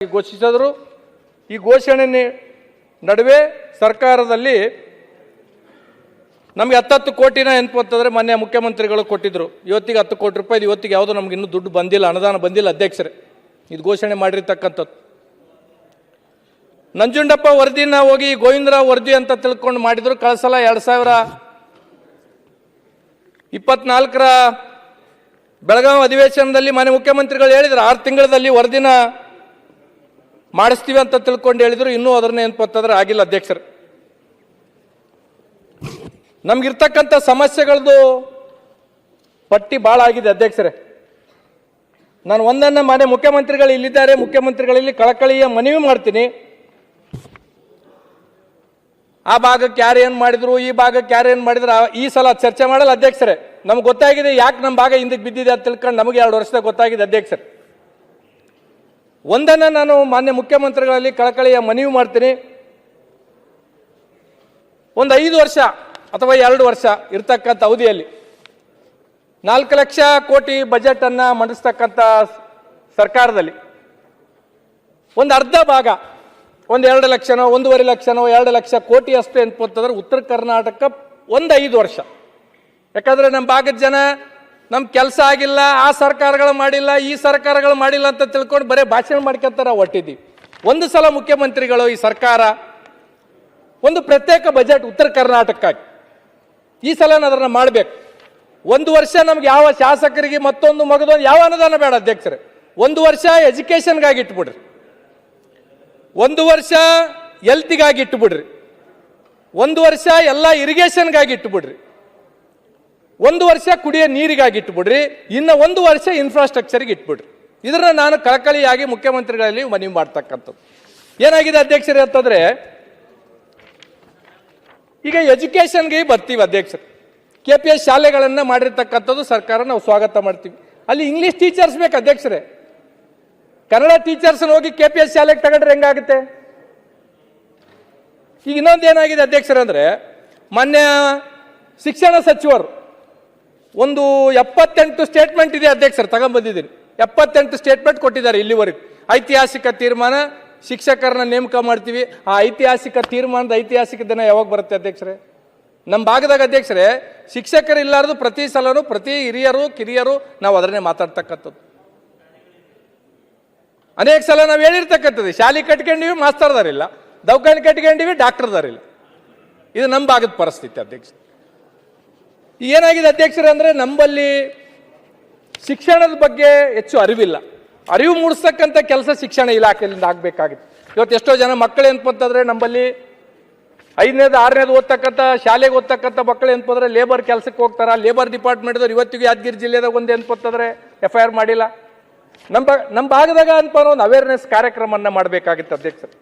ಘೋಷಿಸಿದರು. ಈ ಘೋಷಣೆ ನಡುವೆ ಸರ್ಕಾರದಲ್ಲಿ ನಮಗೆ 10 ಕೋಟಿನ ಅಂತಂದ್ರೆ ಮಾನ್ಯ ಮುಖ್ಯಮಂತ್ರಿಗಳು ಕೊಟ್ಟಿದ್ರು. ಇವತ್ತಿಗೆ 10 ಕೋಟಿ ರೂಪಾಯಿ, ಇವತ್ತಿಗೆ ಯಾವುದೋ ನಮ್ಗೆ ಇನ್ನೂ ದುಡ್ಡು ಬಂದಿಲ್ಲ, ಅನುದಾನ ಬಂದಿಲ್ಲ ಅಧ್ಯಕ್ಷರೇ. ಇದು ಘೋಷಣೆ ಮಾಡಿರ್ತಕ್ಕಂಥದ್ದು. ನಂಜುಂಡಪ್ಪ ವರದಿನ ಹೋಗಿ ಗೋವಿಂದರಾವ್ ವರದಿ ಅಂತ ತಿಳ್ಕೊಂಡು ಮಾಡಿದ್ರು. ಕಳೆಸಲ 2024ರ ಬೆಳಗಾವಿ ಅಧಿವೇಶನದಲ್ಲಿ ಮಾನ್ಯ ಮುಖ್ಯಮಂತ್ರಿಗಳು ಹೇಳಿದ್ರು 6 ತಿಂಗಳಲ್ಲಿ ವರದಿನ ಮಾಡಿಸ್ತೀವಿ ಅಂತ ತಿಳ್ಕೊಂಡು ಹೇಳಿದ್ರು. ಇನ್ನೂ ಅದನ್ನ ಏನಪ್ಪತ್ತಂದ್ರೆ ಆಗಿಲ್ಲ ಅಧ್ಯಕ್ಷರು. ನಮ್ಗಿರ್ತಕ್ಕಂಥ ಸಮಸ್ಯೆಗಳದ್ದು ಪಟ್ಟಿ ಭಾಳ ಆಗಿದೆ ಅಧ್ಯಕ್ಷರೇ. ನಾನು ಒಂದನ್ನು ಮಾನ್ಯ ಮುಖ್ಯಮಂತ್ರಿಗಳು ಇಲ್ಲಿದ್ದಾರೆ, ಮುಖ್ಯಮಂತ್ರಿಗಳಲ್ಲಿ ಕಳಕಳಿಯ ಮನವಿ ಮಾಡ್ತೀನಿ. ಆ ಭಾಗಕ್ಕೆ ಯಾರು ಏನು ಮಾಡಿದ್ರು, ಈ ಭಾಗಕ್ಕೆ ಯಾರು ಏನು ಮಾಡಿದ್ರು, ಈ ಸಲ ಚರ್ಚೆ ಮಾಡಲ್ಲ ಅಧ್ಯಕ್ಷರೇ. ನಮ್ಗೆ ಗೊತ್ತಾಗಿದೆ ಯಾಕೆ ನಮ್ಮ ಭಾಗ ಹಿಂದಕ್ಕೆ ಬಿದ್ದಿದೆ ಅಂತ ತಿಳ್ಕೊಂಡು ನಮಗೆ 2 ವರ್ಷದಾಗ ಗೊತ್ತಾಗಿದೆ ಅಧ್ಯಕ್ಷರೇ. ಒಂದನ್ನು ನಾನು ಮಾನ್ಯ ಮುಖ್ಯಮಂತ್ರಿಗಳಲ್ಲಿ ಕಳಕಳಿಯ ಮನವಿ ಮಾಡ್ತೀನಿ. ಒಂದು 5 ವರ್ಷ ಅಥವಾ 2 ವರ್ಷ ಇರ್ತಕ್ಕಂಥ ಅವಧಿಯಲ್ಲಿ 4 ಲಕ್ಷ ಕೋಟಿ ಬಜೆಟ್ ಅನ್ನ ಮಂಡಿಸ್ತಕ್ಕಂಥ ಸರ್ಕಾರದಲ್ಲಿ ಒಂದು ಅರ್ಧ ಭಾಗ, ಒಂದು 2 ಲಕ್ಷನೋ 1.5 ಲಕ್ಷನೋ 2 ಲಕ್ಷ ಕೋಟಿ ಅಷ್ಟು ಅಂತಂದ್ರೆ ಉತ್ತರ ಕರ್ನಾಟಕ ಒಂದು 5 ವರ್ಷ. ಯಾಕಂದ್ರೆ ನಮ್ಮ ಭಾಗದ ಜನ ನಮ್ಮ ಕೆಲಸ ಆಗಿಲ್ಲ, ಆ ಸರ್ಕಾರಗಳು ಮಾಡಿಲ್ಲ, ಈ ಸರ್ಕಾರಗಳು ಮಾಡಿಲ್ಲ ಅಂತ ತಿಳ್ಕೊಂಡು ಬರೀ ಭಾಷಣ ಮಾಡ್ಕೊಂತಾರ ಹೊಟ್ಟಿದ್ದೀವಿ. ಒಂದು ಸಲ ಮುಖ್ಯಮಂತ್ರಿಗಳು ಈ ಸರ್ಕಾರ ಒಂದು ಪ್ರತ್ಯೇಕ ಬಜೆಟ್ ಉತ್ತರ ಕರ್ನಾಟಕಕ್ಕಾಗಿ ಈ ಸಲ ಅದನ್ನ ಮಾಡಬೇಕು. 1 ವರ್ಷ ನಮ್ಗೆ ಯಾವ ಶಾಸಕರಿಗೆ ಮತ್ತೊಂದು ಮಗದೊಂದು ಯಾವ ಅನುದಾನ ಬೇಡ ಅಧ್ಯಕ್ಷರೇ. 1 ವರ್ಷ ಎಜುಕೇಷನ್ಗಾಗಿ ಇಟ್ಬಿಡ್ರಿ, 1 ವರ್ಷ ಹೆಲ್ತಿಗಾಗಿ ಇಟ್ಟುಬಿಡ್ರಿ, 1 ವರ್ಷ ಎಲ್ಲ ಇರಿಗೇಷನ್ಗಾಗಿ ಇಟ್ಟುಬಿಡ್ರಿ, 1 ವರ್ಷ ಕುಡಿಯೋ ನೀರಿಗಾಗಿ ಇಟ್ಬಿಡ್ರಿ, ಇನ್ನು 1 ವರ್ಷ ಇನ್ಫ್ರಾಸ್ಟ್ರಕ್ಚರ್ಗೆ ಇಟ್ಬಿಡ್ರಿ. ಇದನ್ನ ನಾನು ಕಳಕಳಿಯಾಗಿ ಮುಖ್ಯಮಂತ್ರಿಗಳಲ್ಲಿ ಮನವಿ ಮಾಡ್ತಕ್ಕಂಥದ್ದು. ಏನಾಗಿದೆ ಅಧ್ಯಕ್ಷರೇ ಅಂತಂದ್ರೆ, ಈಗ ಎಜುಕೇಷನ್ಗೆ ಬರ್ತೀವಿ ಅಧ್ಯಕ್ಷರು. KPS ಶಾಲೆಗಳನ್ನು ಮಾಡಿರ್ತಕ್ಕಂಥದ್ದು ಸರ್ಕಾರ ನಾವು ಸ್ವಾಗತ ಮಾಡ್ತೀವಿ. ಅಲ್ಲಿ ಇಂಗ್ಲಿಷ್ ಟೀಚರ್ಸ್ ಬೇಕು ಅಧ್ಯಕ್ಷರೇ. ಕನ್ನಡ ಟೀಚರ್ಸ್ ಹೋಗಿ KPS ಶಾಲೆಗೆ ತಗೊಂಡ್ರೆ ಹೆಂಗಾಗುತ್ತೆ? ಈಗ ಇನ್ನೊಂದೇನಾಗಿದೆ ಅಧ್ಯಕ್ಷರೇ ಅಂದ್ರೆ, ಮಾನ್ಯ ಶಿಕ್ಷಣ ಸಚಿವರು ಒಂದು 78 ಸ್ಟೇಟ್ಮೆಂಟ್ ಇದೆ ಅಧ್ಯಕ್ಷರು, ತಗೊಂಡ್ಬಂದಿದ್ದೀನಿ. 78 ಸ್ಟೇಟ್ಮೆಂಟ್ ಕೊಟ್ಟಿದ್ದಾರೆ ಇಲ್ಲಿವರೆಗೂ. ಐತಿಹಾಸಿಕ ತೀರ್ಮಾನ, ಶಿಕ್ಷಕರನ್ನ ನೇಮಕ ಮಾಡ್ತೀವಿ. ಆ ಐತಿಹಾಸಿಕ ತೀರ್ಮಾನದ ಐತಿಹಾಸಿಕ ದಿನ ಯಾವಾಗ ಬರುತ್ತೆ ಅಧ್ಯಕ್ಷರೇ? ನಮ್ಮ ಭಾಗದಾಗ ಅಧ್ಯಕ್ಷರೇ ಶಿಕ್ಷಕರು ಇಲ್ಲಾರ್ದು ಪ್ರತಿ ಸಲನೂ ಪ್ರತಿ ಹಿರಿಯರು ಕಿರಿಯರು ನಾವು ಅದನ್ನೇ ಮಾತಾಡ್ತಕ್ಕಂಥದ್ದು. ಅನೇಕ ಸಲ ನಾವು ಹೇಳಿರ್ತಕ್ಕಂಥದ್ದು, ಶಾಲೆ ಕಟ್ಕೊಂಡಿವಿ ಮಾಸ್ತರ್ದಾರಿಲ್ಲ, ದವಾಖಾನೆ ಕಟ್ಕೊಂಡಿವಿ ಡಾಕ್ಟರ್ದಾರಿಲ್ಲ. ಇದು ನಮ್ಮ ಭಾಗದ ಪರಿಸ್ಥಿತಿ ಅಧ್ಯಕ್ಷ. ಏನಾಗಿದೆ ಅಧ್ಯಕ್ಷರೇ ಅಂದ್ರೆ, ನಮ್ಮಲ್ಲಿ ಶಿಕ್ಷಣದ ಬಗ್ಗೆ ಹೆಚ್ಚು ಅರಿವಿಲ್ಲ. ಅರಿವು ಮೂಡಿಸ್ತಕ್ಕಂಥ ಕೆಲಸ ಶಿಕ್ಷಣ ಇಲಾಖೆಯಿಂದ ಆಗಬೇಕಾಗಿತ್ತು. ಇವತ್ತು ಎಷ್ಟೋ ಜನ ಮಕ್ಕಳು ಏನಪ್ಪಂತಂದ್ರೆ, ನಮ್ಮಲ್ಲಿ 5ನೇದು 6ನೇದು ಓದ್ತಕ್ಕಂಥ ಶಾಲೆಗೆ ಓದ್ತಕ್ಕಂಥ ಮಕ್ಕಳು ಏನಪ್ಪಂದ್ರೆ ಲೇಬರ್ ಕೆಲಸಕ್ಕೆ ಹೋಗ್ತಾರ. ಲೇಬರ್ ಡಿಪಾರ್ಟ್ಮೆಂಟ್ದವ್ರು ಇವತ್ತಿಗೂ ಯಾದಗಿರಿ ಜಿಲ್ಲೆದಾಗ ಒಂದು ಏನಪ್ಪಂತಂದ್ರೆ FIR ಮಾಡಿಲ್ಲ. ನಮ್ಮ ಭಾಗದಾಗ ಅಂತ ಒಂದು ಅವೇರ್ನೆಸ್ ಕಾರ್ಯಕ್ರಮವನ್ನು ಮಾಡಬೇಕಾಗಿತ್ತು ಅಧ್ಯಕ್ಷರು.